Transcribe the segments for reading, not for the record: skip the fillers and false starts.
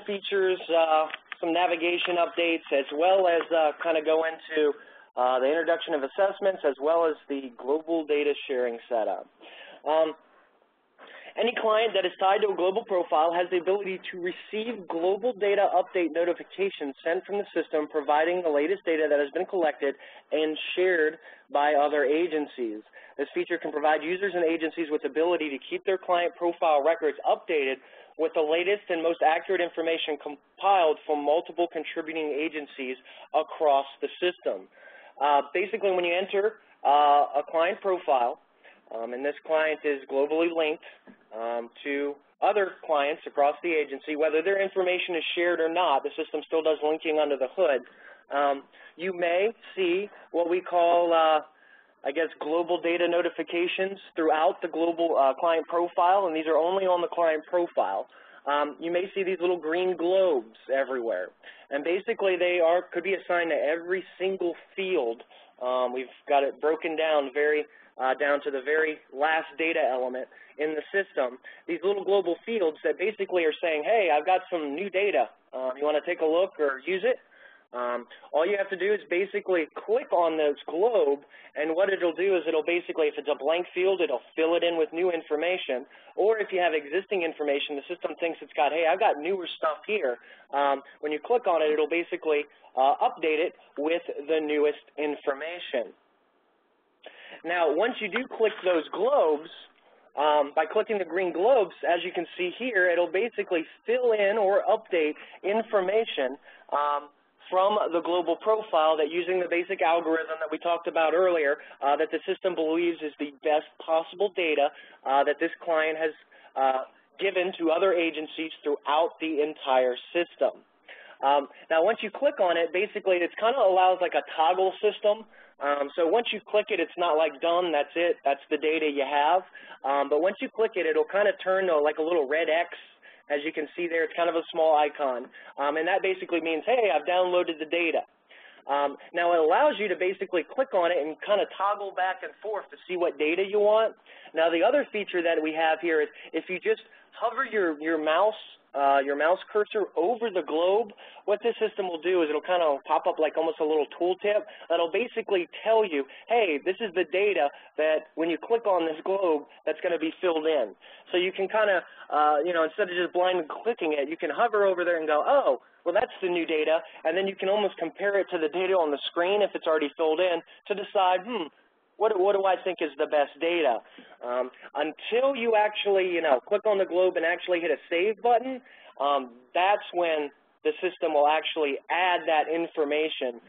features, some navigation updates, as well as kind of go into the introduction of assessments, as well as the global data sharing setup. Any client that is tied to a global profile has the ability to receive global data update notifications sent from the system, providing the latest data that has been collected and shared by other agencies. This feature can provide users and agencies with the ability to keep their client profile records updated with the latest and most accurate information compiled from multiple contributing agencies across the system. Basically, when you enter a client profile, and this client is globally linked to other clients across the agency, whether their information is shared or not, the system still does linking under the hood. You may see what we call, I guess, global data notifications throughout the global client profile, and these are only on the client profile. You may see these little green globes everywhere, and basically they could be assigned to every single field. We've got it broken down down to the very last data element in the system. These little global fields that basically are saying, hey, I've got some new data. You want to take a look or use it? All you have to do is basically click on this globe, and what it'll do is it'll basically, if it's a blank field, it'll fill it in with new information. Or if you have existing information, the system thinks it's got, hey, I've got newer stuff here. When you click on it, it'll basically update it with the newest information. Now, once you do click those globes, by clicking the green globes, as you can see here, it'll basically fill in or update information from the global profile that, using the basic algorithm that we talked about earlier, that the system believes is the best possible data that this client has given to other agencies throughout the entire system. Now, once you click on it, basically it kind of allows like a toggle system. So once you click it, it's not like done, that's it, that's the data you have. But once you click it, it'll kind of turn to like a little red X. As you can see there, it's kind of a small icon. And that basically means, hey, I've downloaded the data. Now, it allows you to basically click on it and kind of toggle back and forth to see what data you want. Now, the other feature that we have here is if you just hover your mouse cursor over the globe, what this system will do is it'll kind of pop up like almost a little tooltip that'll basically tell you, hey, this is the data that when you click on this globe that's going to be filled in. So you can kind of, instead of just blindly clicking it, you can hover over there and go, oh, well, that's the new data, and then you can almost compare it to the data on the screen if it's already filled in to decide, what do I think is the best data? Until you actually, click on the globe and actually hit a save button, that's when the system will actually add that information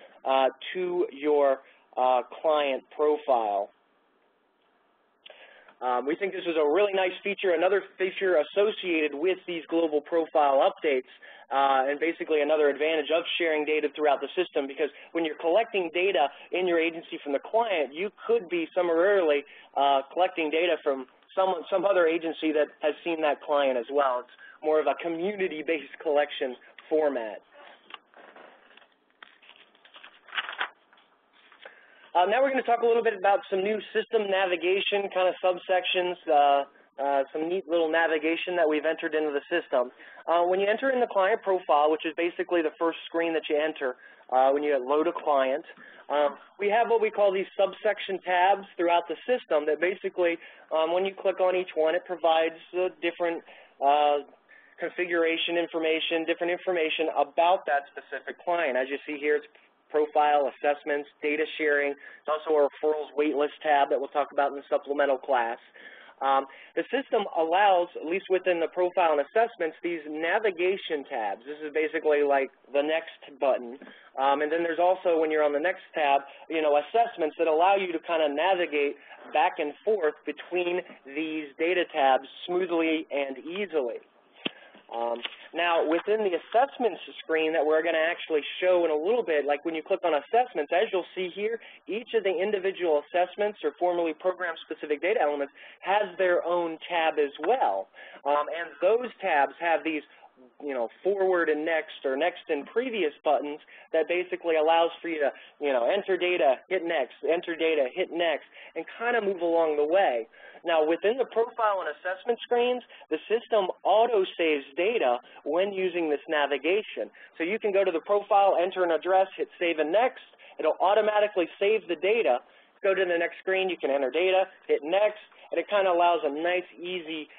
to your client profile. We think this is a really nice feature, another feature associated with these global profile updates, and basically another advantage of sharing data throughout the system, because when you're collecting data in your agency from the client, you could be summarily collecting data from some other agency that has seen that client as well. It's more of a community-based collection format. Now we're going to talk a little bit about some new system navigation kind of subsections, some neat little navigation that we've entered into the system. When you enter in the client profile, which is basically the first screen that you enter when you load a client, we have what we call these subsection tabs throughout the system that basically, when you click on each one, it provides different configuration information, different information about that specific client. As you see here, it's profile, assessments, data sharing. It's also a referrals waitlist tab that we'll talk about in the supplemental class. The system allows, at least within the profile and assessments, these navigation tabs. This is basically like the next button. And then there's also, when you're on the next tab, assessments that allow you to kind of navigate back and forth between these data tabs smoothly and easily. Now, within the assessments screen that we're going to actually show in a little bit, like when you click on assessments, as you'll see here, each of the individual assessments or formerly program-specific data elements has their own tab as well. And those tabs have these forward and next or next and previous buttons that basically allows for you to, enter data, hit next, enter data, hit next, and kind of move along the way. Now, within the profile and assessment screens, the system auto-saves data when using this navigation. So you can go to the profile, enter an address, hit save and next. It'll automatically save the data. Go to the next screen, you can enter data, hit next, and it kind of allows a nice, easy,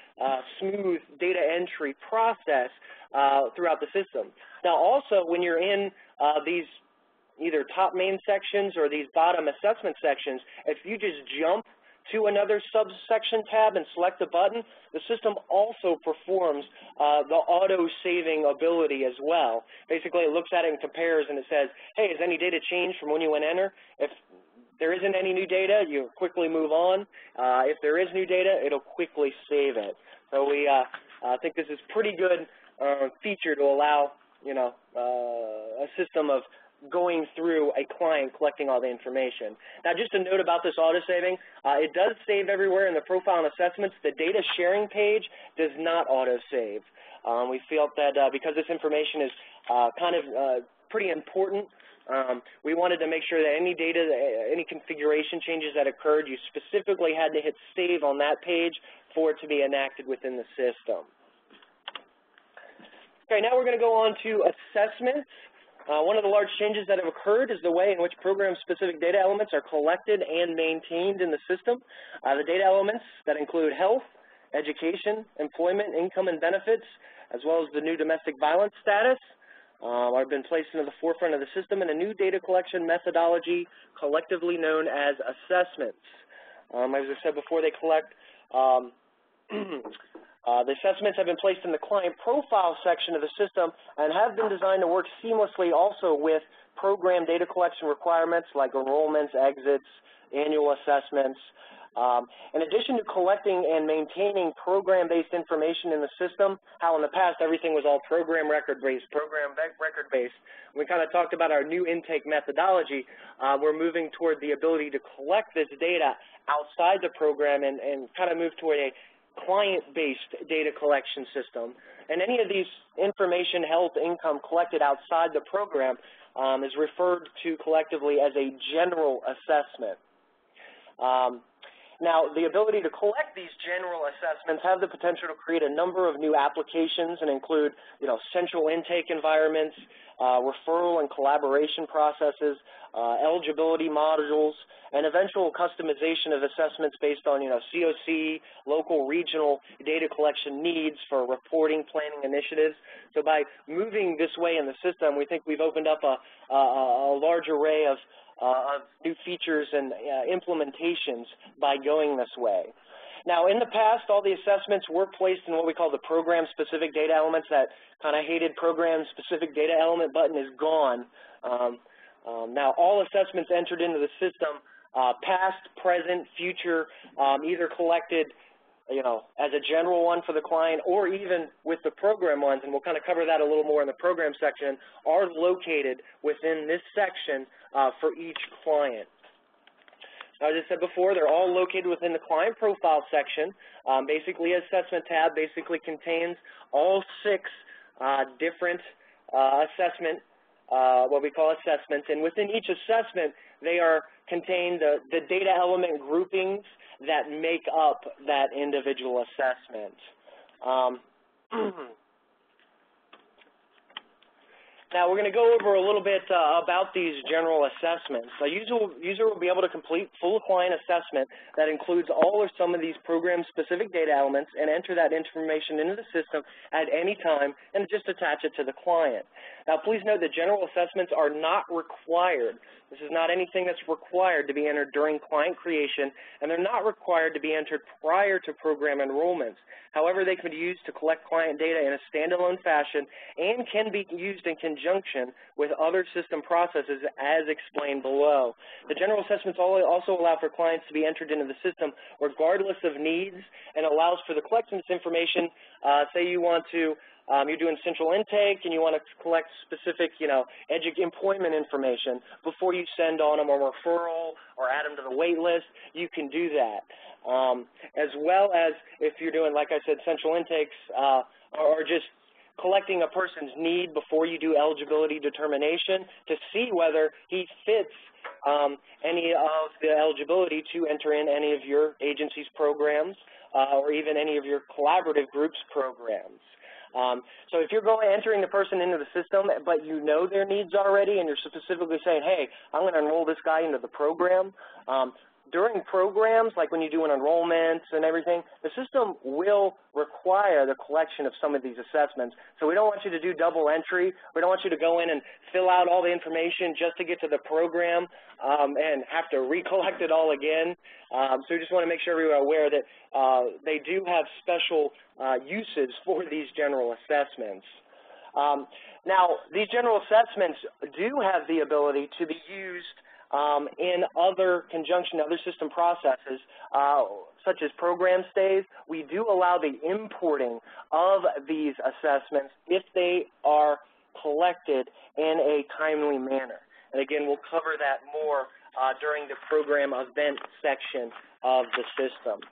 smooth data entry process throughout the system. Now, also, when you're in these either top main sections or these bottom assessment sections, if you just jump to another subsection tab and select a button, the system also performs the auto-saving ability as well. Basically, it looks at it and compares, and it says, hey, has any data changed from when you went enter? If there isn't any new data, you quickly move on. If there is new data, it'll quickly save it. So we think this is pretty good feature to allow, a system of going through a client collecting all the information. Now, just a note about this auto-saving, it does save everywhere in the profile and assessments. The data sharing page does not auto-save. We felt that because this information is kind of pretty important, we wanted to make sure that any data, any configuration changes that occurred, you specifically had to hit save on that page for it to be enacted within the system. Okay, now we're going to go on to assessments. One of the large changes that have occurred is the way in which program-specific data elements are collected and maintained in the system. The data elements that include health, education, employment, income, and benefits, as well as the new domestic violence status, have been placed into the forefront of the system in a new data collection methodology collectively known as assessments. As I said before, they collect the assessments have been placed in the client profile section of the system and have been designed to work seamlessly also with program data collection requirements like enrollments, exits, annual assessments. In addition to collecting and maintaining program-based information in the system, how in the past everything was all program record-based, we kind of talked about our new intake methodology. We're moving toward the ability to collect this data outside the program and kind of move toward a client-based data collection system. And any of these information, health, income collected outside the program is referred to collectively as a general assessment. Now, the ability to collect these general assessments have the potential to create a number of new applications and include, central intake environments, referral and collaboration processes, eligibility modules, and eventual customization of assessments based on, COC, local, regional data collection needs for reporting, planning initiatives. So by moving this way in the system, we think we've opened up a large array of new features and implementations by going this way. Now, in the past, all the assessments were placed in what we call the program-specific data elements. That kind of hated program-specific data element button is gone. Now, all assessments entered into the system, past, present, future, either collected as a general one for the client or even with the program ones, and we'll kind of cover that a little more in the program section, are located within this section for each client. Now, as I said before, they're all located within the client profile section. Basically, assessment tab basically contains all 6 different what we call assessments, and within each assessment, they contain the data element groupings that make up that individual assessment. Now, we're going to go over a little bit about these general assessments. A user will be able to complete full client assessment that includes all or some of these program-specific data elements and enter that information into the system at any time and just attach it to the client. Now, please note that general assessments are not required. This is not anything that's required to be entered during client creation, and they're not required to be entered prior to program enrollments. However, they can be used to collect client data in a standalone fashion and can be used in conjunction with other system processes as explained below. The general assessments also allow for clients to be entered into the system regardless of needs and allows for the collection of this information. Say you want to you're doing central intake and you want to collect specific, employment information before you send on them a referral or add them to the wait list, you can do that. As well as if you're doing, like I said, central intakes or just collecting a person's need before you do eligibility determination to see whether he fits any of the eligibility to enter in any of your agency's programs or even any of your collaborative groups programs. So if you're entering the person into the system, but you know their needs already, and you're specifically saying, hey, I'm going to enroll this guy into the program, during programs, like when you do an enrollment and everything, the system will require the collection of some of these assessments. So we don't want you to do double entry. We don't want you to go in and fill out all the information just to get to the program and have to recollect it all again. So we just want to make sure everyone are aware that they do have special uses for these general assessments. Now, these general assessments do have the ability to be used in other system processes, such as program stays. We do allow the importing of these assessments if they are collected in a timely manner. And again, we'll cover that more during the program event section of the system.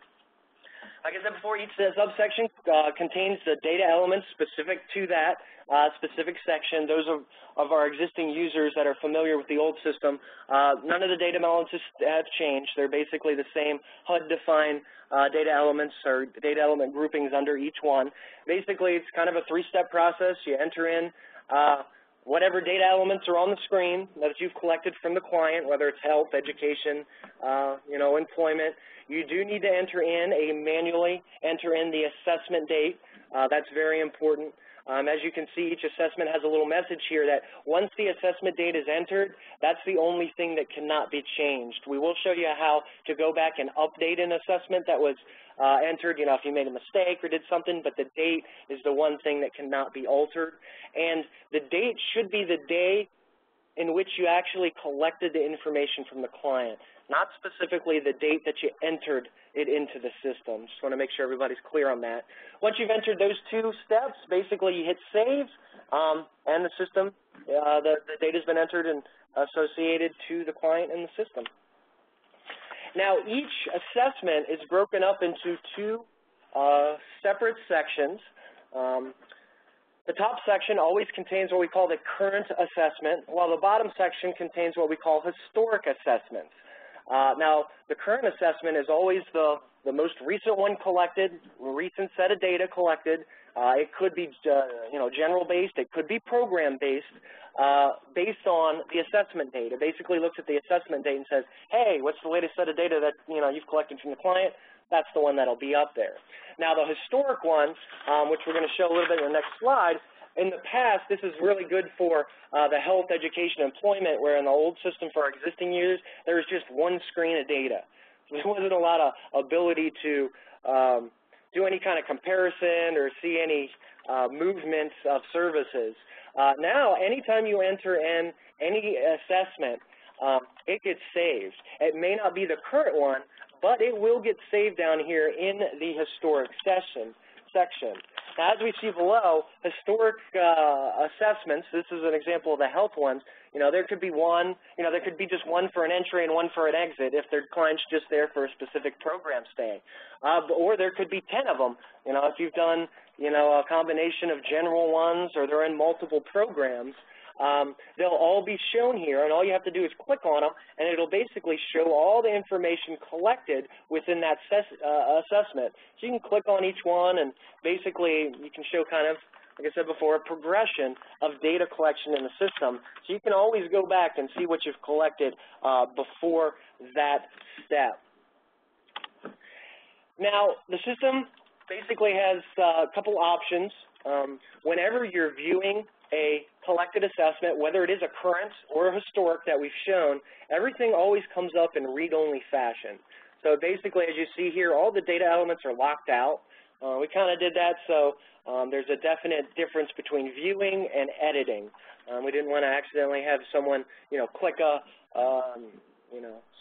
Like I said before, each subsection contains the data elements specific to that specific section. Those of our existing users that are familiar with the old system, none of the data elements have changed. They're basically the same HUD-defined data elements or data element groupings under each one. Basically, it's kind of a three-step process. You enter in whatever data elements are on the screen that you've collected from the client, whether it's health, education, employment. You do need to manually enter in the assessment date. That's very important. As you can see, each assessment has a little message here that once the assessment date is entered, that's the only thing that cannot be changed. We will show you how to go back and update an assessment that was entered, if you made a mistake or did something, but the date is the one thing that cannot be altered. And the date should be the day in which you actually collected the information from the client, not specifically the date that you entered it into the system. Just want to make sure everybody's clear on that. Once you've entered those two steps, basically you hit save, and the system, the data's been entered and associated to the client and the system. Now, each assessment is broken up into two separate sections. The top section always contains what we call the current assessment, while the bottom section contains what we call historic assessments. Now, the current assessment is always the most recent one collected, recent set of data collected. It could be general-based. It could be program-based, based on the assessment data. It basically looks at the assessment date and says, hey, what's the latest set of data that you've collected from the client? That's the one that'll be up there. Now, the historic one, which we're going to show a little bit in the next slide, in the past, this is really good for the health, education, employment, where in the old system for our existing users, there was just one screen of data. There wasn't a lot of ability to do any kind of comparison or see any movements of services. Now, anytime you enter in any assessment, it gets saved. It may not be the current one, but it will get saved down here in the historic section. Now, as we see below, historic assessments, this is an example of the health ones, there could be one, there could be just one for an entry and one for an exit if their client's just there for a specific program stay. Or there could be 10 of them, if you've done, a combination of general ones or they're in multiple programs. They'll all be shown here, and all you have to do is click on them, and it'll basically show all the information collected within that assessment. So you can click on each one, and basically you can show kind of, like I said before, a progression of data collection in the system. So you can always go back and see what you've collected before that step. Now, the system basically has a couple options. Whenever you're viewing a collected assessment, whether it is a current or a historic that we've shown, everything always comes up in read-only fashion. So basically, as you see here, all the data elements are locked out. We kind of did that so there's a definite difference between viewing and editing. We didn't want to accidentally have someone, click a,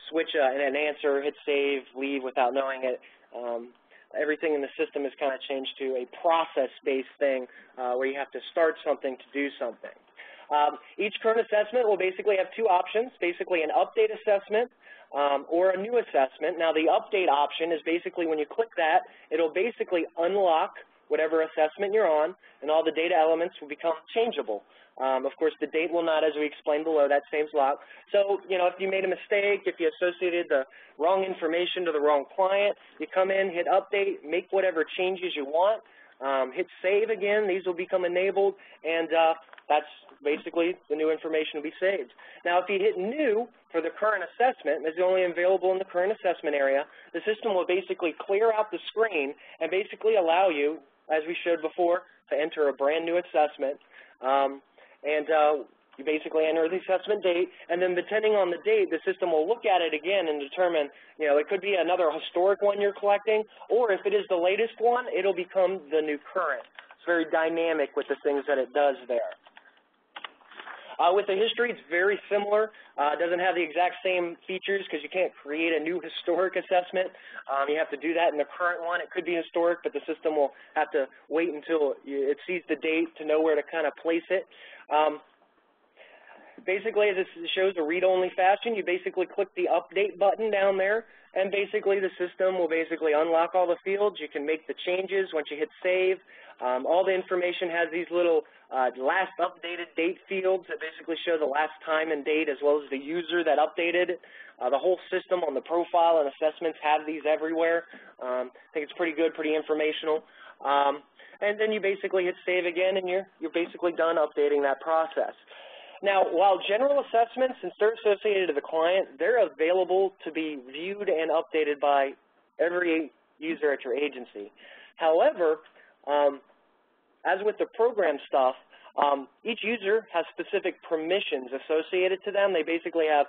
switch an answer, hit save, leave without knowing it. Everything in the system is kind of changed to a process-based thing where you have to start something to do something. Each current assessment will basically have two options, basically an update assessment or a new assessment. Now, the update option is basically when you click that, it'll basically unlock whatever assessment you're on, and all the data elements will become changeable. Of course, the date will not, as we explained below, that same slot. So, you know, if you made a mistake, if you associated the wrong information to the wrong client, you come in, hit update, make whatever changes you want, hit save again, these will become enabled, and that's basically the new information will be saved. Now, if you hit new for the current assessment, it's only available in the current assessment area, the system will basically clear out the screen and basically allow you, as we showed before, to enter a brand new assessment. You basically enter the assessment date, and then depending on the date, the system will look at it again and determine, you know, it could be another historic one you're collecting, or if it is the latest one, it'll become the new current. It's very dynamic with the things that it does there. With the history, it's very similar. It doesn't have the exact same features because you can't create a new historic assessment. You have to do that in the current one. It could be historic, but the system will have to wait until it sees the date to know where to kind of place it. Basically, as it shows a read-only fashion, you basically click the update button down there, and basically the system will basically unlock all the fields. You can make the changes once you hit save. All the information has these little last updated date fields that basically show the last time and date as well as the user that updated it. The whole system on the profile and assessments have these everywhere. I think it's pretty good, pretty informational. And then you basically hit save again, and you're basically done updating that process. Now, while general assessments, since they're associated to the client, they're available to be viewed and updated by every user at your agency. However, as with the program stuff, each user has specific permissions associated to them. They basically have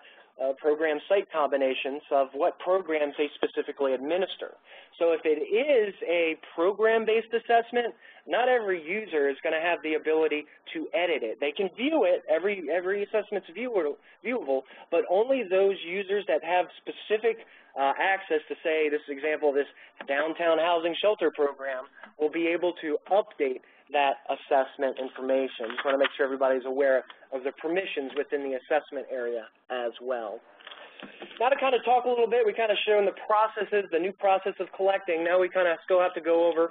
program site combinations of what programs they specifically administer. So if it is a program-based assessment, not every user is going to have the ability to edit it. They can view it, every assessment's viewable, but only those users that have specific access to, say, this example, this downtown housing shelter program will be able to update that assessment information. Just want to make sure everybody's aware of the permissions within the assessment area as well. Now to kind of talk a little bit, we kind of shown the processes, the new process of collecting. Now we kind of still have to go over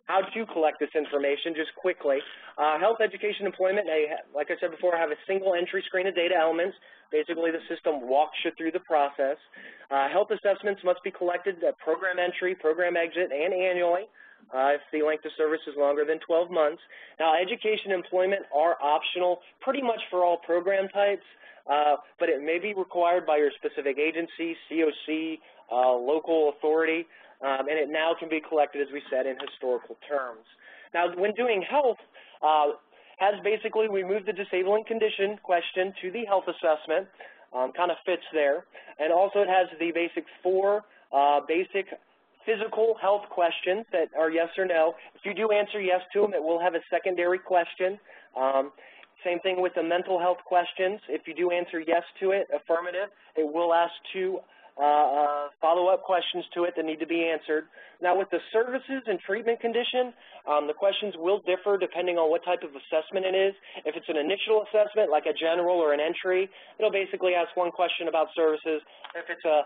how to collect this information just quickly. Health, education, employment, like I said before, have a single entry screen of data elements. Basically, the system walks you through the process. Health assessments must be collected at program entry, program exit, and annually if the length of service is longer than 12 months. Now, education and employment are optional pretty much for all program types, but it may be required by your specific agency, COC, local authority, and it now can be collected, as we said, in historical terms. Now, when doing health, has basically we moved the disabling condition question to the health assessment, kind of fits there, and also it has the basic 4 basic physical health questions that are yes or no. If you do answer yes to them, it will have a secondary question. Same thing with the mental health questions. If you do answer yes to it, affirmative, it will ask 2 follow-up questions to it that need to be answered. Now with the services and treatment condition, the questions will differ depending on what type of assessment it is. If it's an initial assessment like a general or an entry, it'll basically ask 1 question about services. If it's a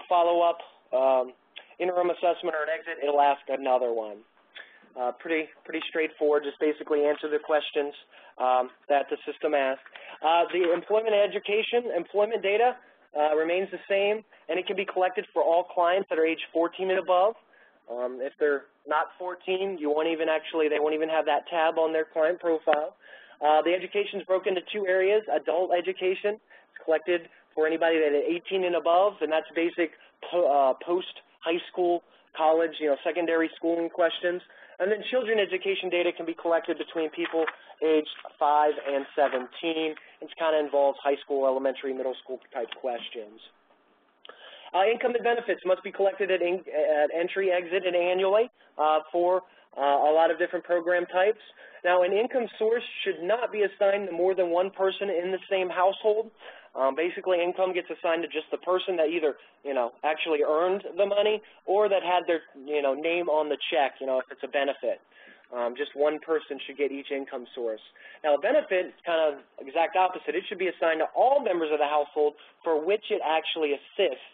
follow-up interim assessment or an exit, it'll ask another one. Pretty straightforward, just basically answer the questions that the system asks. The employment and education, employment data remains the same, and it can be collected for all clients that are age 14 and above. If they're not 14, they won't even have that tab on their client profile. The education is broken into 2 areas. Adult education is collected for anybody that is 18 and above, and that's basic post-high school, college, secondary schooling questions. And then children education data can be collected between people aged 5 and 17. It kind of involves high school, elementary, middle school type questions. Income and benefits must be collected at entry, exit, and annually for a lot of different program types. Now, an income source should not be assigned to more than 1 person in the same household. Basically, income gets assigned to just the person that either, actually earned the money or that had their, name on the check, if it's a benefit. Just 1 person should get each income source. Now, a benefit is kind of exact opposite. It should be assigned to all members of the household for which it actually assists.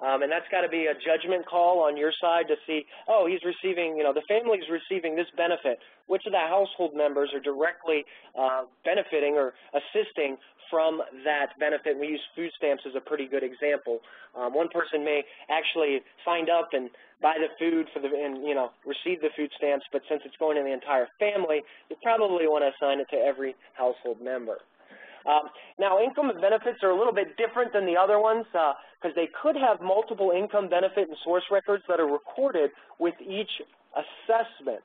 And that's got to be a judgment call on your side to see, oh, he's receiving, the family's receiving this benefit. Which of the household members are directly benefiting or assisting from that benefit? We use food stamps as a pretty good example. One person may actually sign up and buy the food and receive the food stamps, but since it's going to the entire family, you probably want to assign it to every household member. Now, income and benefits are a little bit different than the other ones because they could have multiple income, benefit, and source records that are recorded with each assessment.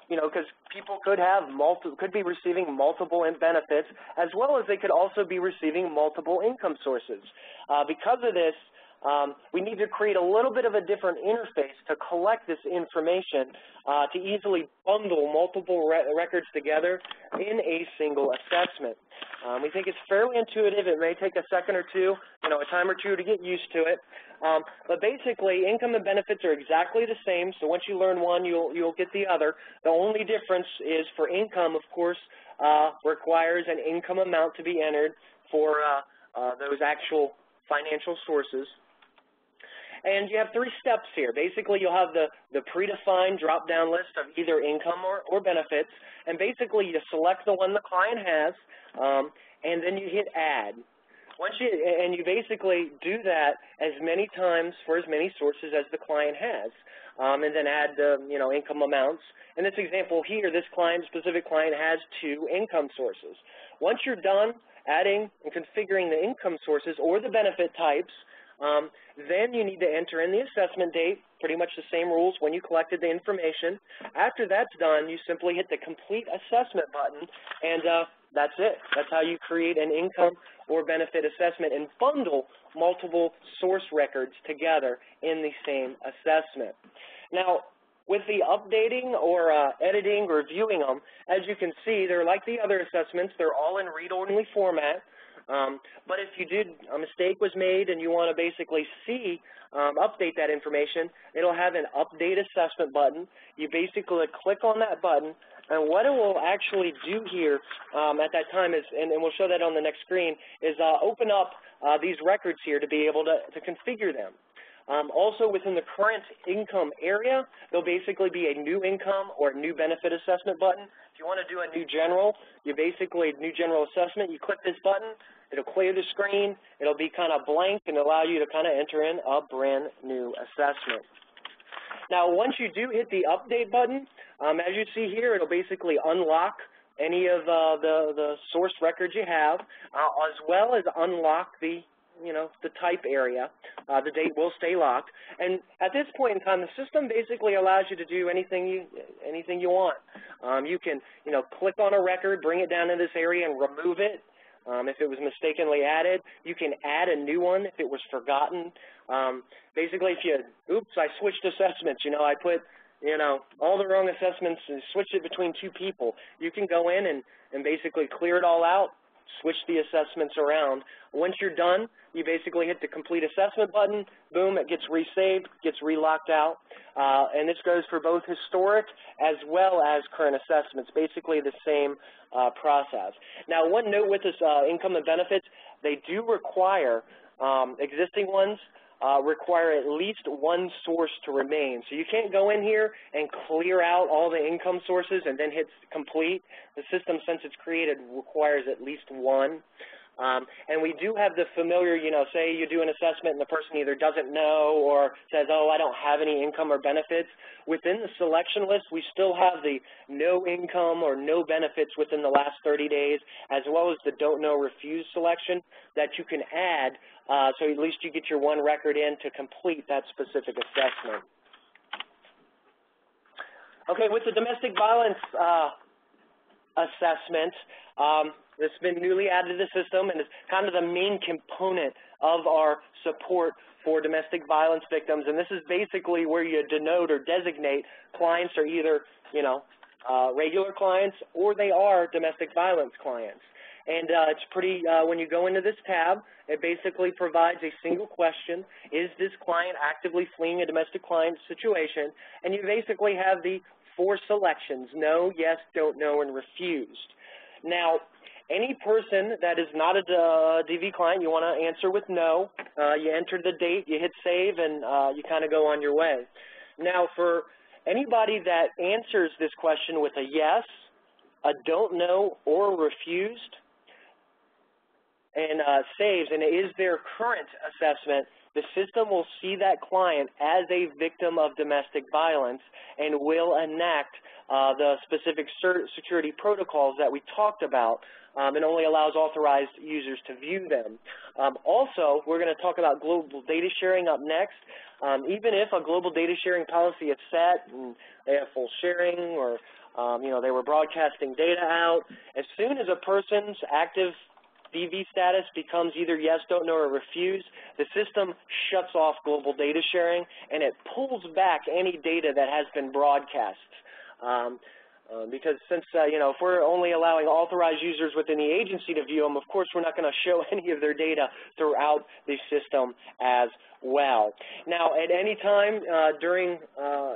Because people could be receiving multiple benefits, as well as they could also be receiving multiple income sources. Because of this, we need to create a little bit of a different interface to collect this information to easily bundle multiple records together in a single assessment. We think it's fairly intuitive. It may take a second or two, a time or two to get used to it. But basically, income and benefits are exactly the same. So once you learn one, you'll get the other. The only difference is for income, of course, requires an income amount to be entered for those actual financial sources. And you have 3 steps here. Basically, you'll have the predefined drop-down list of either income or benefits. And basically, you select the one the client has, and then you hit Add. And you basically do that as many times for as many sources as the client has, and then add the income amounts. In this example here, this specific client has 2 income sources. Once you're done adding and configuring the income sources or the benefit types, then you need to enter in the assessment date, pretty much the same rules when you collected the information. After that's done, you simply hit the Complete Assessment button, and that's it. That's how you create an income or benefit assessment and bundle multiple source records together in the same assessment. Now, with the updating or editing or viewing them, as you can see, they're like the other assessments. They're all in read-only format. But if a mistake was made and you want to basically update that information, it'll have an Update Assessment button. You basically click on that button, and what it will actually do here at that time is, and we'll show that on the next screen, is open up these records here to be able to configure them. Also, within the current income area, there'll basically be a new income or new benefit assessment button. If you want to do a new general assessment, you click this button, it'll clear the screen, it'll be kind of blank and allow you to kind of enter in a brand new assessment. Now, once you do hit the update button, as you see here, it'll basically unlock any of the source records you have, as well as unlock the type area. The date will stay locked. And at this point in time, the system basically allows you to do anything you want. You can, click on a record, bring it down to this area and remove it if it was mistakenly added. You can add a new one if it was forgotten. Basically, I switched assessments. I put, all the wrong assessments and switched it between 2 people. You can go in and basically clear it all out, switch the assessments around. Once you're done, you basically hit the Complete Assessment button. Boom, it gets resaved, gets relocked out. And this goes for both historic as well as current assessments, basically the same process. Now, one note with this income and benefits, they do require, existing ones, require at least one source to remain. So you can't go in here and clear out all the income sources and then hit complete. The system, since it's created, requires at least one. And we do have the familiar, say you do an assessment and the person either doesn't know or says, oh, I don't have any income or benefits. Within the selection list, we still have the no income or no benefits within the last 30 days, as well as the don't know, refuse selection that you can add, so at least you get your one record in to complete that specific assessment. Okay, with the domestic violence assessment, that's been newly added to the system and is kind of the main component of our support for domestic violence victims. And this is basically where you denote or designate clients are either, regular clients or they are domestic violence clients. And it's pretty, when you go into this tab, it basically provides a single question: is this client actively fleeing a domestic violence situation? And you basically have the 4 selections: no, yes, don't know, and refused. Now, any person that is not a DV client, you want to answer with no. You enter the date, you hit save, and you kind of go on your way. Now, for anybody that answers this question with a yes, a don't know, or refused, and saves, and it is their current assessment, the system will see that client as a victim of domestic violence and will enact the specific security protocols that we talked about, and only allows authorized users to view them. Also, we're going to talk about global data sharing up next. Even if a global data sharing policy is set and they have full sharing, or you know, they were broadcasting data out, as soon as a person's active DV status becomes either yes, don't know, or refuse, the system shuts off global data sharing and it pulls back any data that has been broadcast. Because since, you know, if we're only allowing authorized users within the agency to view them, of course we're not going to show any of their data throughout the system as well. Now, at any time during,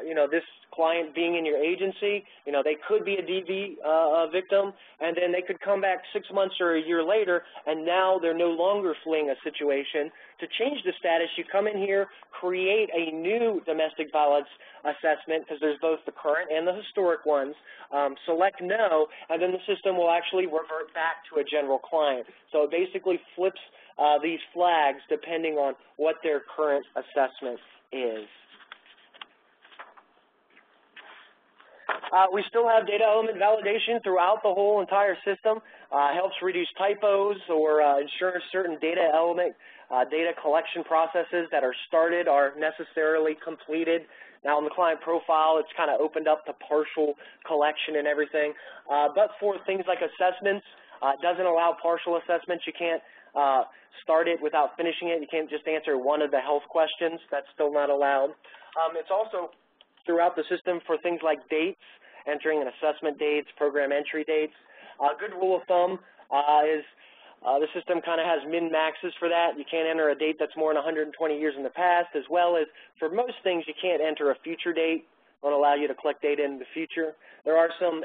you know, this client being in your agency, you know, they could be a DV victim, and then they could come back 6 months or a year later, and now they're no longer fleeing a situation. To change the status, you come in here, create a new domestic violence assessment, because there's both the current and the historic ones, select no, and then the system will actually revert back to a general client. So it basically flips these flags depending on what their current assessment is. We still have data element validation throughout the whole entire system. Helps reduce typos or ensures certain data element data collection processes that are started are necessarily completed. Now, in the client profile, it's kind of opened up to partial collection and everything. But for things like assessments, it doesn't allow partial assessments. You can't start it without finishing it. You can't just answer one of the health questions. That's still not allowed. It's also throughout the system for things like dates, entering an assessment dates, program entry dates. A good rule of thumb is the system kind of has min-maxes for that. You can't enter a date that's more than 120 years in the past, as well as for most things you can't enter a future date. It won't allow you to collect data in the future. There are some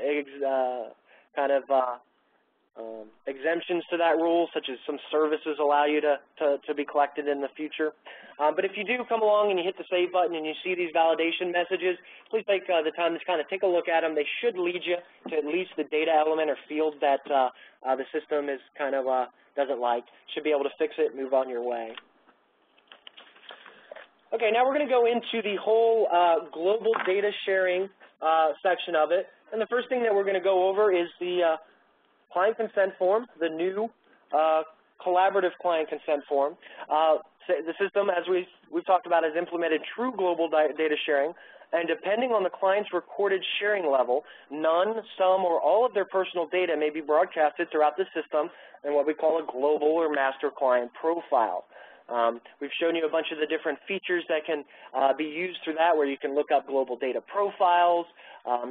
exemptions to that rule, such as some services allow you to be collected in the future. But if you do come along and you hit the save button and you see these validation messages, please take the time to kind of take a look at them. They should lead you to at least the data element or field that the system is kind of doesn't like. Should be able to fix it and move on your way. Okay, now we're going to go into the whole global data sharing section of it. And the first thing that we're going to go over is the client consent form, the new collaborative client consent form. The system, as we've talked about, has implemented true global data sharing, and depending on the client's recorded sharing level, none, some, or all of their personal data may be broadcasted throughout the system in what we call a global or master client profile. We've shown you a bunch of the different features that can be used through that, where you can look up global data profiles,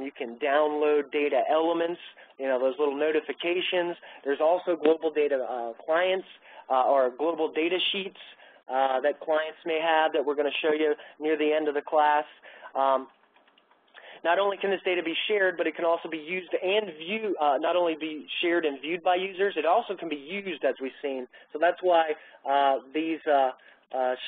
you can download data elements, you know, those little notifications. There's also global data clients or global data sheets that clients may have that we're going to show you near the end of the class. Not only can this data be shared, but it can also be used and viewed, not only be shared and viewed by users, it also can be used, as we've seen. So that's why these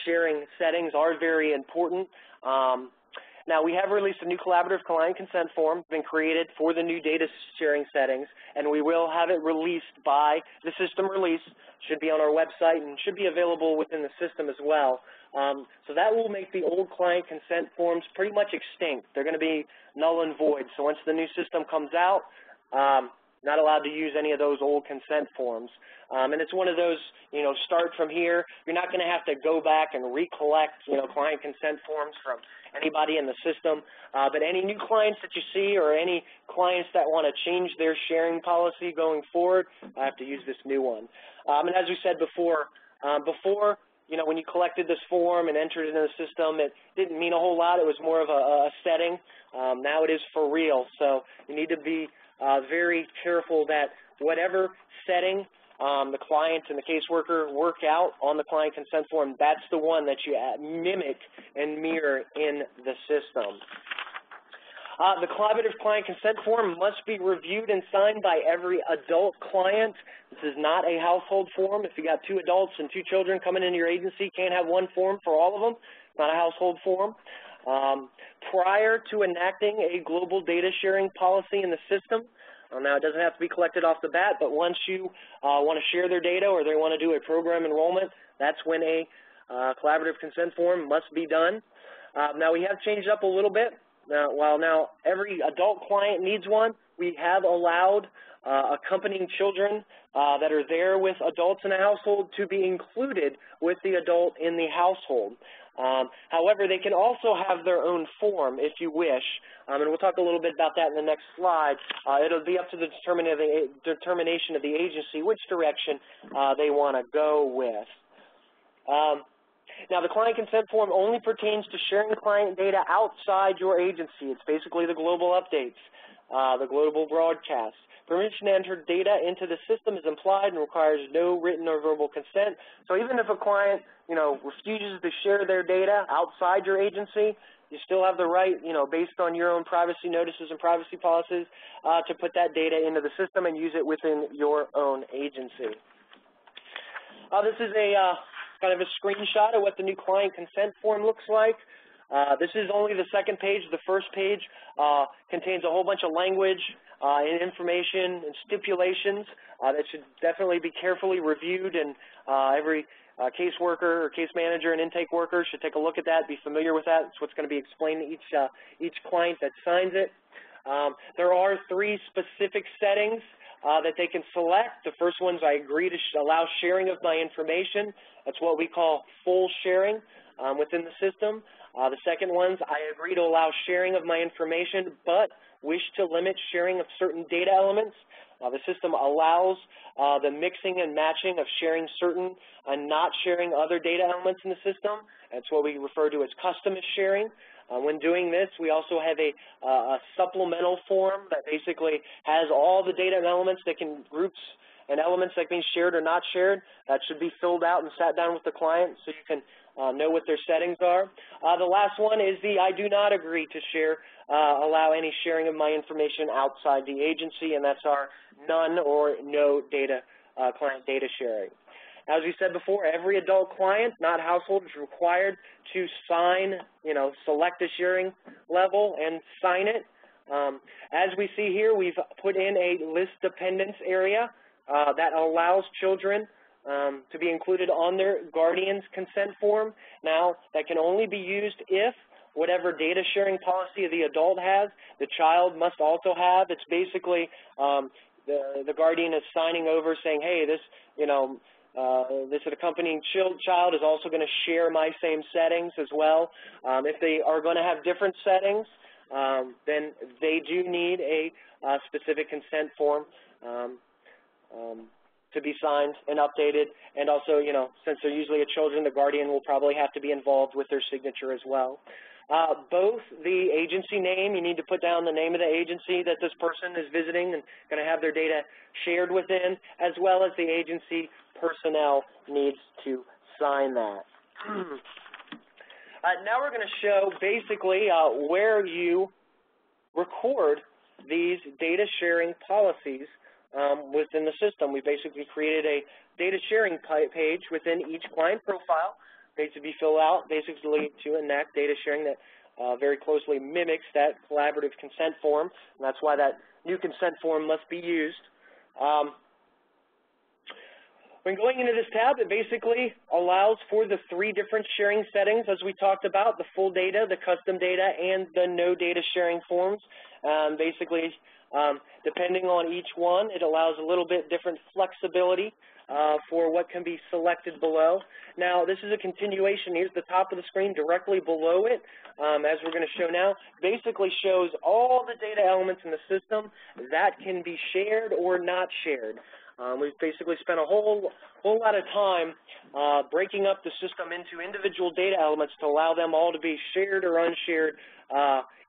sharing settings are very important. Now, we have released a new collaborative client consent form, been created for the new data sharing settings, and we will have it released by the system release. Should be on our website and should be available within the system as well. So that will make the old client consent forms pretty much extinct. They're going to be null and void. So once the new system comes out, not allowed to use any of those old consent forms. And it's one of those, you know, start from here. You're not going to have to go back and recollect, you know, client consent forms from anybody in the system. But any new clients that you see or any clients that want to change their sharing policy going forward, I have to use this new one. And as we said before, you know, when you collected this form and entered it in the system, it didn't mean a whole lot. It was more of a setting. Now it is for real. So you need to be very careful that whatever setting the client and the caseworker work out on the client consent form, that's the one that you mimic and mirror in the system. The collaborative client consent form must be reviewed and signed by every adult client. This is not a household form. If you got 2 adults and 2 children coming into your agency, you can't have one form for all of them. It's not a household form. Prior to enacting a global data sharing policy in the system, now it doesn't have to be collected off the bat, but once you want to share their data or they want to do a program enrollment, that's when a collaborative consent form must be done. Now we have changed up a little bit. While now every adult client needs one, we have allowed accompanying children that are there with adults in a household to be included with the adult in the household. However, they can also have their own form if you wish, and we'll talk a little bit about that in the next slide. It'll be up to the determination of the agency which direction they want to go with. Now, the client consent form only pertains to sharing client data outside your agency. It's basically the global updates, the global broadcasts. Permission to enter data into the system is implied and requires no written or verbal consent. So even if a client, refuses to share their data outside your agency, you still have the right, based on your own privacy notices and privacy policies, to put that data into the system and use it within your own agency. This is a kind of a screenshot of what the new client consent form looks like. This is only the second page. The first page contains a whole bunch of language and information and stipulations that should definitely be carefully reviewed, and every caseworker or case manager and intake worker should take a look at that, be familiar with that. It's what's going to be explained to each client that signs it. There are 3 specific settings that they can select. The first one's I agree to allow sharing of my information. That's what we call full sharing within the system. The second one's I agree to allow sharing of my information but wish to limit sharing of certain data elements. The system allows the mixing and matching of sharing certain and not sharing other data elements in the system. That's what we refer to as customized sharing. When doing this, we also have a supplemental form that basically has all the data and elements that can groups and elements that can be shared or not shared. That should be filled out and sat down with the client so you can know what their settings are. The last one is the I do not agree to allow any sharing of my information outside the agency, and that's our none or no data client data sharing. As we said before, every adult client, not household, is required to sign, select a sharing level and sign it. As we see here, we've put in a list dependence area that allows children to be included on their guardian's consent form. Now, that can only be used if whatever data sharing policy the adult has, the child must also have. It's basically the guardian is signing over saying, hey, this accompanying child is also going to share my same settings as well. If they are going to have different settings, then they do need a specific consent form to be signed and updated. And also, since they're usually children, the guardian will probably have to be involved with their signature as well. Both the agency name, you need to put down the name of the agency that this person is visiting and going to have their data shared within, as well as the agency personnel needs to sign that. Now we're going to show basically where you record these data sharing policies within the system. We basically created a data sharing page within each client profile. Needs to be filled out basically to enact data sharing that very closely mimics that collaborative consent form, and that's why that new consent form must be used. When going into this tab, it basically allows for the 3 different sharing settings as we talked about, the full data, the custom data, and the no data sharing forms. Basically, depending on each one, it allows a little bit different flexibility for what can be selected below. Now, this is a continuation. Here's the top of the screen. Directly below it, as we're going to show now, basically shows all the data elements in the system that can be shared or not shared. We've basically spent a whole lot of time breaking up the system into individual data elements to allow them all to be shared or unshared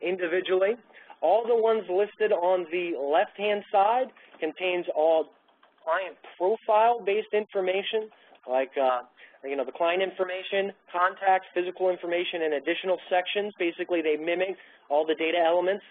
individually. All the ones listed on the left-hand side contains all client profile-based information, like the client information, contacts, physical information, and additional sections. Basically, they mimic all the data elements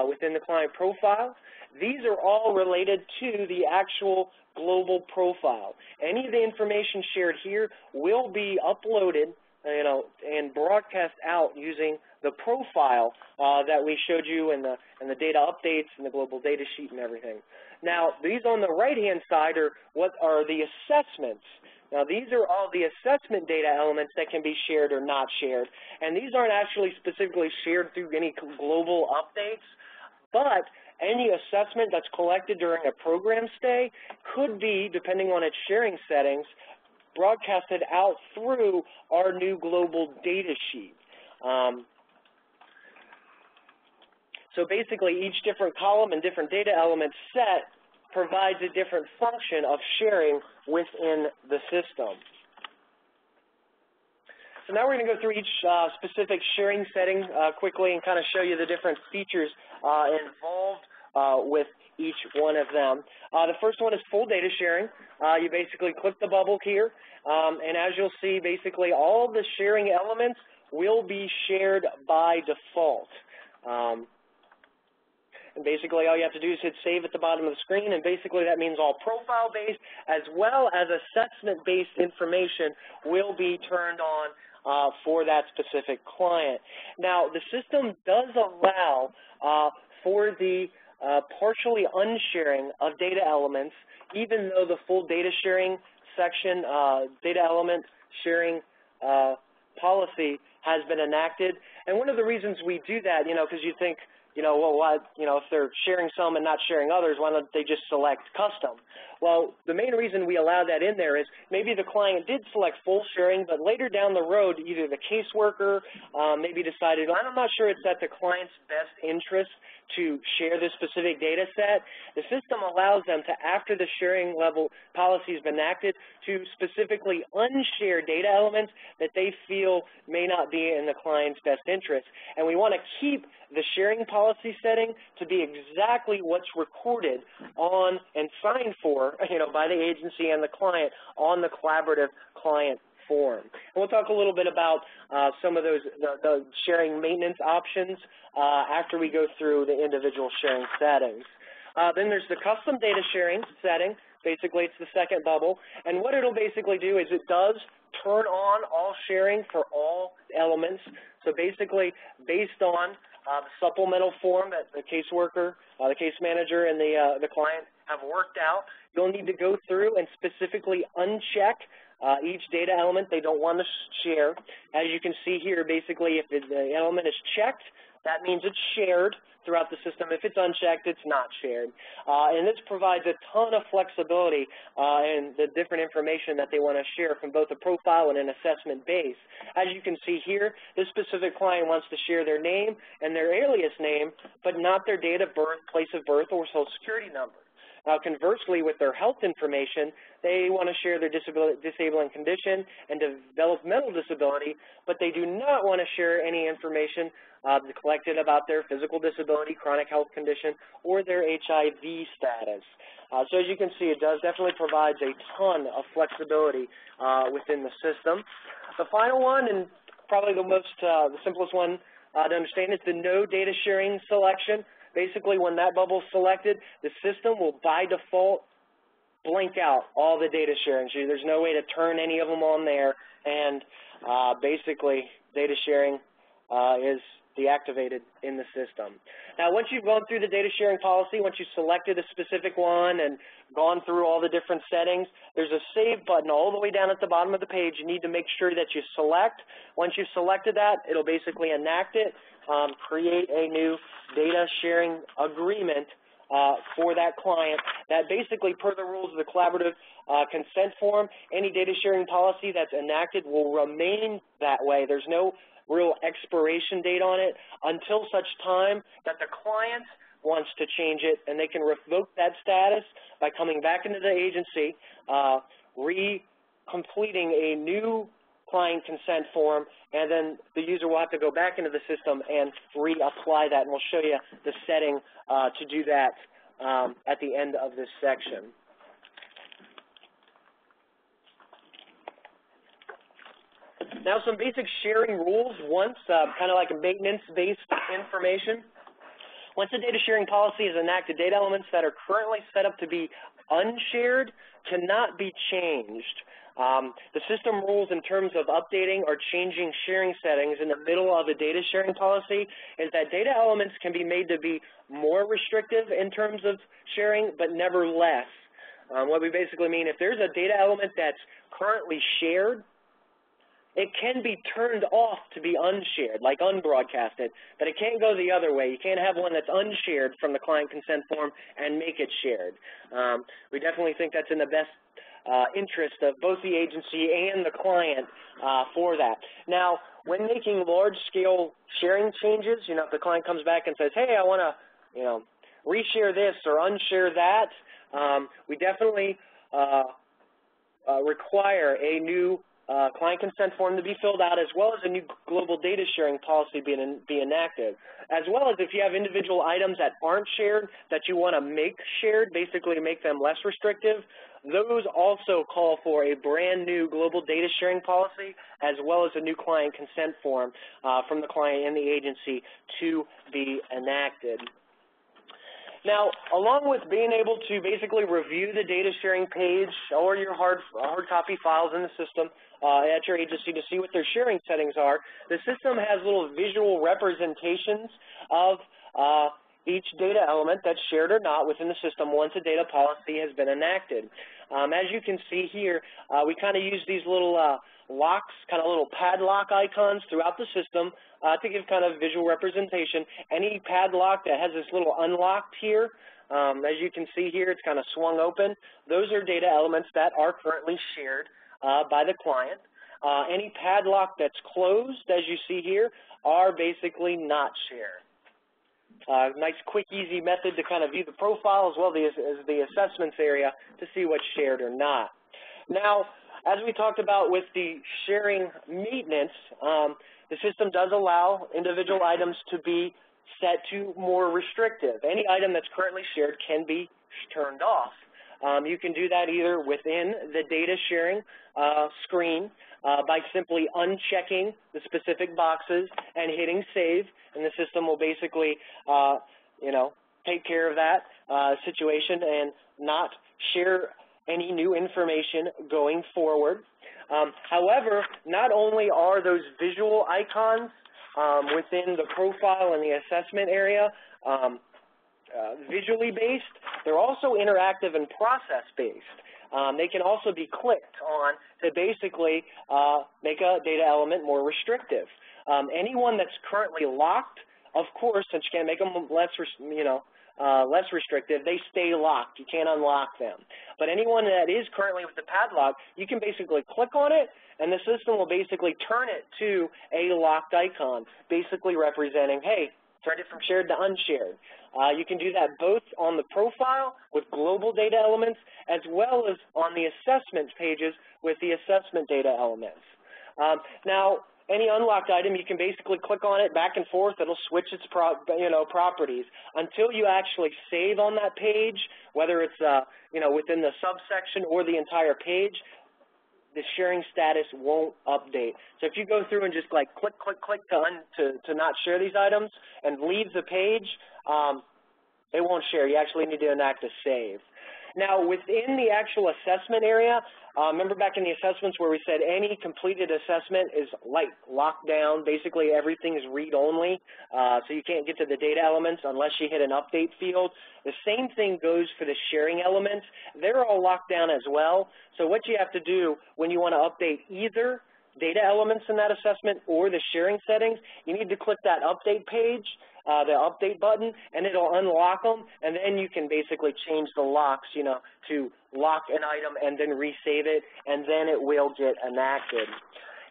within the client profile. These are all related to the actual global profile. Any of the information shared here will be uploaded, and broadcast out using the profile that we showed you in the data updates and the global data sheet and everything. Now, these on the right-hand side are what are the assessments. Now, these are all the assessment data elements that can be shared or not shared, and these aren't actually specifically shared through any global updates, but any assessment that's collected during a program stay could be, depending on its sharing settings, broadcasted out through our new global data sheet. So basically, each different column and different data element set provides a different function of sharing within the system. So now we're going to go through each specific sharing setting quickly and kind of show you the different features involved with each one of them. The first one is full data sharing. You basically click the bubble here, and as you'll see, basically all the sharing elements will be shared by default. And basically all you have to do is hit save at the bottom of the screen, and basically that means all profile-based as well as assessment-based information will be turned on for that specific client. Now, the system does allow for the partially unsharing of data elements, even though the full data sharing section, data element sharing policy has been enacted. And one of the reasons we do that, because you think, well, why, if they're sharing some and not sharing others, why don't they just select custom? Well, the main reason we allow that in there is maybe the client did select full sharing, but later down the road, either the caseworker maybe decided, well, I'm not sure it's at the client's best interest to share this specific data set. The system allows them to, after the sharing level policy has been enacted, to specifically unshare data elements that they feel may not be in the client's best interest. And we want to keep the sharing policy setting to be exactly what's recorded on and signed for, by the agency and the client on the collaborative client form. And we'll talk a little bit about some of those the sharing maintenance options after we go through the individual sharing settings. Then there's the custom data sharing setting. Basically, it's the second bubble. And what it'll basically do is it does turn on all sharing for all elements. So basically, based on the supplemental form that the caseworker, the case manager, and the client have worked out, you'll need to go through and specifically uncheck each data element they don't want to share. As you can see here, basically, if the element is checked, that means it's shared throughout the system. If it's unchecked, it's not shared. And this provides a ton of flexibility in the different information that they want to share from both a profile and an assessment base. As you can see here, this specific client wants to share their name and their alias name, but not their date of birth, place of birth, or social security number. Now, conversely, with their health information, they want to share their disabling condition and developmental disability, but they do not want to share any information collected about their physical disability, chronic health condition, or their HIV status. So as you can see, it does definitely provides a ton of flexibility within the system. The final one, and probably the simplest one to understand, is the no data sharing selection. Basically, when that bubble is selected, the system will, by default, blank out all the data sharing. So there's no way to turn any of them on there, and basically, data sharing is deactivated in the system. Now, once you've gone through the data sharing policy, once you've selected a specific one and gone through all the different settings, there's a save button all the way down at the bottom of the page. You need to make sure that you select. Once you've selected that, it'll basically enact it, create a new data sharing agreement for that client that basically, per the rules of the collaborative consent form, any data sharing policy that's enacted will remain that way. There's no real expiration date on it until such time that the client wants to change it, and they can revoke that status by coming back into the agency, completing a new client consent form, and then the user will have to go back into the system and reapply that, and we'll show you the setting to do that at the end of this section. Now, some basic sharing rules once, kind of like maintenance-based information. Once the data sharing policy is enacted, data elements that are currently set up to be unshared cannot be changed. The system rules in terms of updating or changing sharing settings in the middle of a data sharing policy is that data elements can be made to be more restrictive in terms of sharing, but never less. What we basically mean, if there's a data element that's currently shared, it can be turned off to be unshared, like unbroadcasted, but it can't go the other way. You can't have one that's unshared from the client consent form and make it shared. We definitely think that's in the best interest of both the agency and the client for that. Now, when making large-scale sharing changes, you know, if the client comes back and says, hey, I want to, you know, reshare this or unshare that, we definitely require a new client consent form to be filled out, as well as a new global data sharing policy be enacted, as well as if you have individual items that aren't shared that you want to make shared, basically make them less restrictive. Those also call for a brand new global data sharing policy, as well as a new client consent form from the client and the agency to be enacted. Now, along with being able to basically review the data sharing page or your hard copy files in the system at your agency to see what their sharing settings are, the system has little visual representations of each data element that's shared or not within the system once a data policy has been enacted. As you can see here, we kind of use these little locks, kind of little padlock icons throughout the system to give kind of visual representation. Any padlock that has this little unlocked here, as you can see here, it's kind of swung open. Those are data elements that are currently shared by the client. Any padlock that's closed, as you see here, are basically not shared. Nice, quick, easy method to kind of view the profile as well as the assessments area to see what's shared or not. Now, as we talked about with the sharing maintenance, the system does allow individual items to be set to more restrictive. Any item that's currently shared can be turned off. You can do that either within the data sharing screen by simply unchecking the specific boxes and hitting save, and the system will basically, you know, take care of that situation and not share any new information going forward. However, not only are those visual icons within the profile and the assessment area visually based, they're also interactive and process-based. They can also be clicked on to basically make a data element more restrictive. Anyone that's currently locked, of course, since you can't make them less, less restrictive, they stay locked. You can't unlock them. But anyone that is currently with the padlock, you can basically click on it, and the system will basically turn it to a locked icon, basically representing, hey, turn it from shared to unshared. You can do that both on the profile with global data elements as well as on the assessment pages with the assessment data elements. Now, any unlocked item, you can basically click on it back and forth. It'll switch its properties until you actually save on that page, whether it's within the subsection or the entire page. The sharing status won't update. So if you go through and just like click to not share these items and leave the page, it won't share. You actually need to enact a save. Now, within the actual assessment area, remember back in the assessments where we said any completed assessment is locked down. Basically, everything is read-only, so you can't get to the data elements unless you hit an update field. The same thing goes for the sharing elements. They're all locked down as well. So what you have to do when you want to update either data elements in that assessment or the sharing settings, you need to click that update page, the update button, and it'll unlock them, and then you can basically change the locks, to lock an item and then resave it, and then it will get enacted.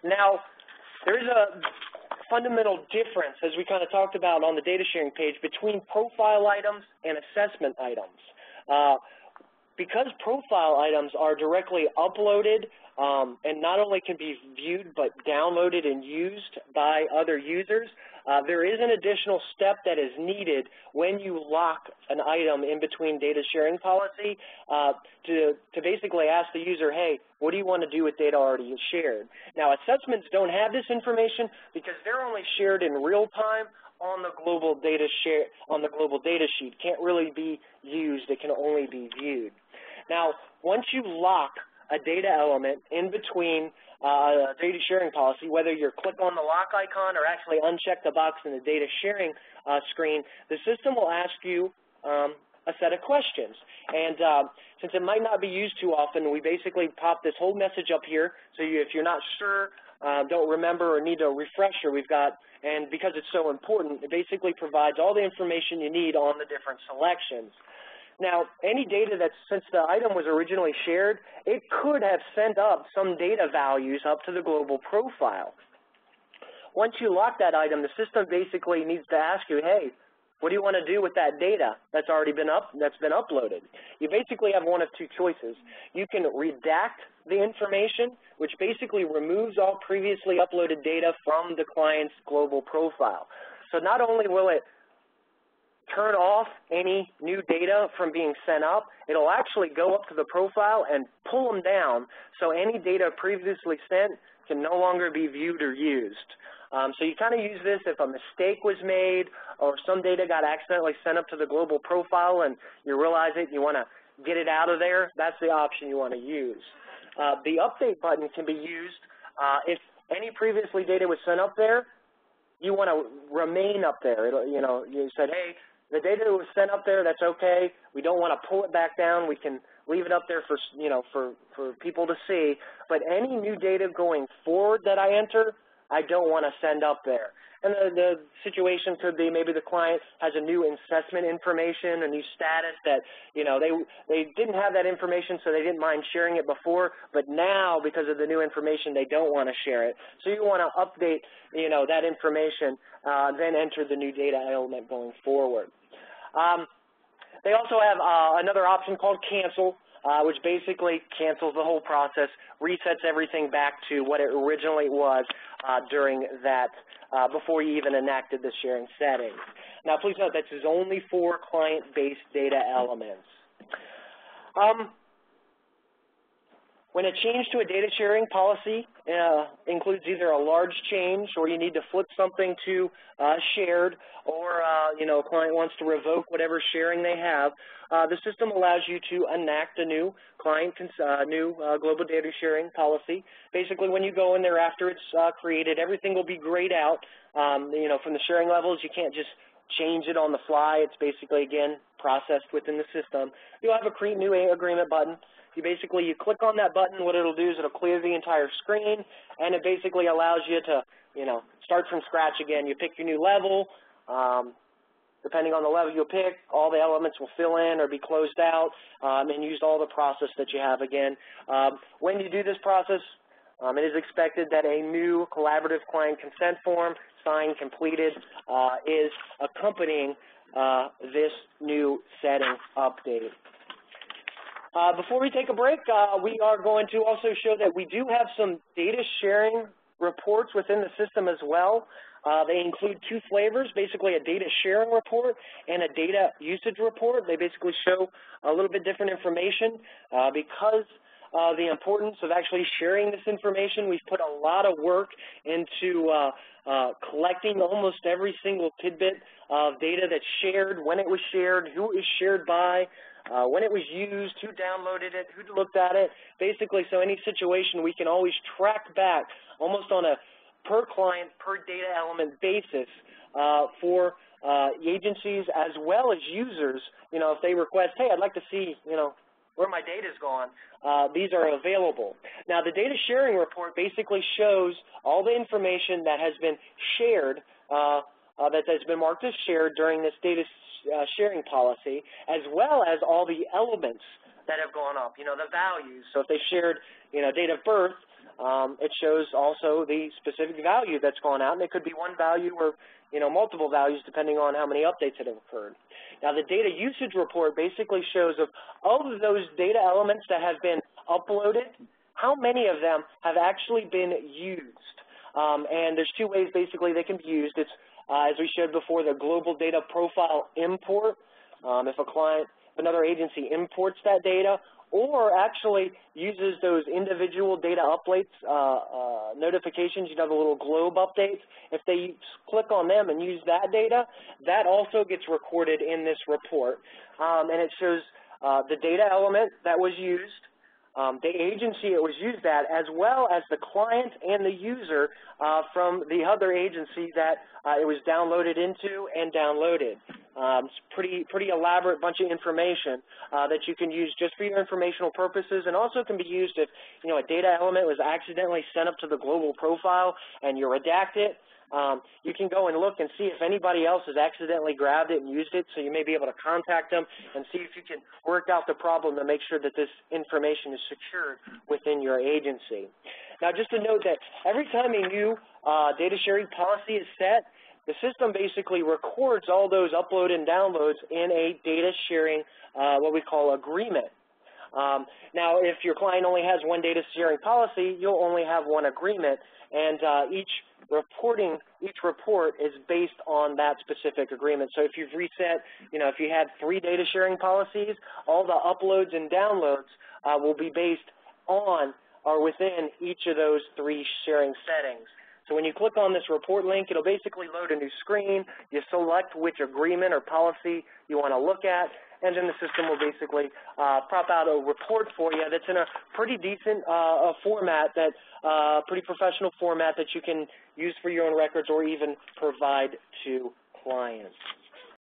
Now, there's a fundamental difference, as we kind of talked about on the data sharing page, between profile items and assessment items. Because profile items are directly uploaded and not only can be viewed but downloaded and used by other users, there is an additional step that is needed when you lock an item in between data sharing policy to basically ask the user, hey, what do you want to do with data already shared? Now, assessments don't have this information because they're only shared in real time on the global data sheet. Can't really be used. It can only be viewed. Now, once you lock a data element in between a data sharing policy, whether you click on the lock icon or actually uncheck the box in the data sharing screen, the system will ask you a set of questions. And since it might not be used too often, we basically pop this whole message up here. So if you're not sure, don't remember, or need a refresher, we've got, and because it's so important, it basically provides all the information you need on the different selections. Now, any data that, since the item was originally shared, it could have sent up some data values up to the global profile. Once you lock that item, the system basically needs to ask you, hey, what do you want to do with that data that's already been uploaded? You basically have one of two choices. You can redact the information, which basically removes all previously uploaded data from the client's global profile. So not only will it turn off any new data from being sent up, it'll actually go up to the profile and pull them down, so any data previously sent can no longer be viewed or used. So you kind of use this if a mistake was made or some data got accidentally sent up to the global profile and you realize it and you want to get it out of there, that's the option you want to use. The update button can be used if any previously data was sent up there, you want to remain up there. You said, hey, the data was sent up there, that's okay. We don't want to pull it back down. We can leave it up there for, for people to see. But any new data going forward that I enter, I don't want to send up there. And the situation could be maybe the client has a new assessment information, a new status that, they didn't have that information, so they didn't mind sharing it before, but now because of the new information, they don't want to share it. So you want to update, that information, then enter the new data element going forward. They also have another option called cancel, which basically cancels the whole process, resets everything back to what it originally was during that, before you even enacted the sharing settings. Now, please note this is only for client-based data elements. When a change to a data sharing policy includes either a large change or you need to flip something to shared, or a client wants to revoke whatever sharing they have, the system allows you to enact a new global data sharing policy. Basically, when you go in there after it's created, everything will be grayed out. From the sharing levels, you can't just change it on the fly. It's basically, again, processed within the system. You'll have a create new agreement button. You click on that button. What it'll do is it'll clear the entire screen, and it basically allows you to, start from scratch again. You pick your new level. Depending on the level you pick, all the elements will fill in or be closed out, and use all the process that you have again. When you do this process, it is expected that a new collaborative client consent form, signed, completed, is accompanying this new setting update. Before we take a break, we are going to also show that we do have some data sharing reports within the system as well. They include two flavors, basically a data sharing report and a data usage report. They basically show a little bit different information. Because of the importance of actually sharing this information, we've put a lot of work into collecting almost every single tidbit of data that's shared, when it was shared, who it was shared by, when it was used, who downloaded it, who looked at it. Basically, so any situation we can always track back almost on a per client, per data element basis for agencies as well as users. If they request, hey, I'd like to see, where my data's gone, these are available. Now, the data sharing report basically shows all the information that has been shared, that has been marked as shared during this data sharing policy, as well as all the elements that have gone up, the values. So if they shared, date of birth, it shows also the specific value that's gone out, and it could be one value or, multiple values depending on how many updates that have occurred. Now, the data usage report basically shows of those data elements that have been uploaded, how many of them have actually been used. And there's two ways basically they can be used. It's, as we showed before, the global data profile import. If a client another agency imports that data or actually uses those individual data updates notifications, you know, the little globe updates, if they click on them and use that data, that also gets recorded in this report. And it shows the data element that was used, the agency it was used at, as well as the client and the user from the other agency that it was downloaded into and downloaded. It's pretty elaborate bunch of information that you can use just for your informational purposes, and also can be used if, you know, a data element was accidentally sent up to the global profile and you redact it. You can go and look and see if anybody else has accidentally grabbed it and used it, so you may be able to contact them and see if you can work out the problem to make sure that this information is secured within your agency. Now, just to note that every time a new data sharing policy is set, the system basically records all those upload and downloads in a data sharing, what we call agreement. Now, if your client only has one data sharing policy, you'll only have one agreement, and each report is based on that specific agreement. So if you've reset, you know, if you had 3 data sharing policies, all the uploads and downloads will be based on or within each of those 3 sharing settings. So when you click on this report link, it'll basically load a new screen. You select which agreement or policy you want to look at, and then the system will basically prop out a report for you that's in a pretty decent format, pretty professional format that you can use for your own records or even provide to clients.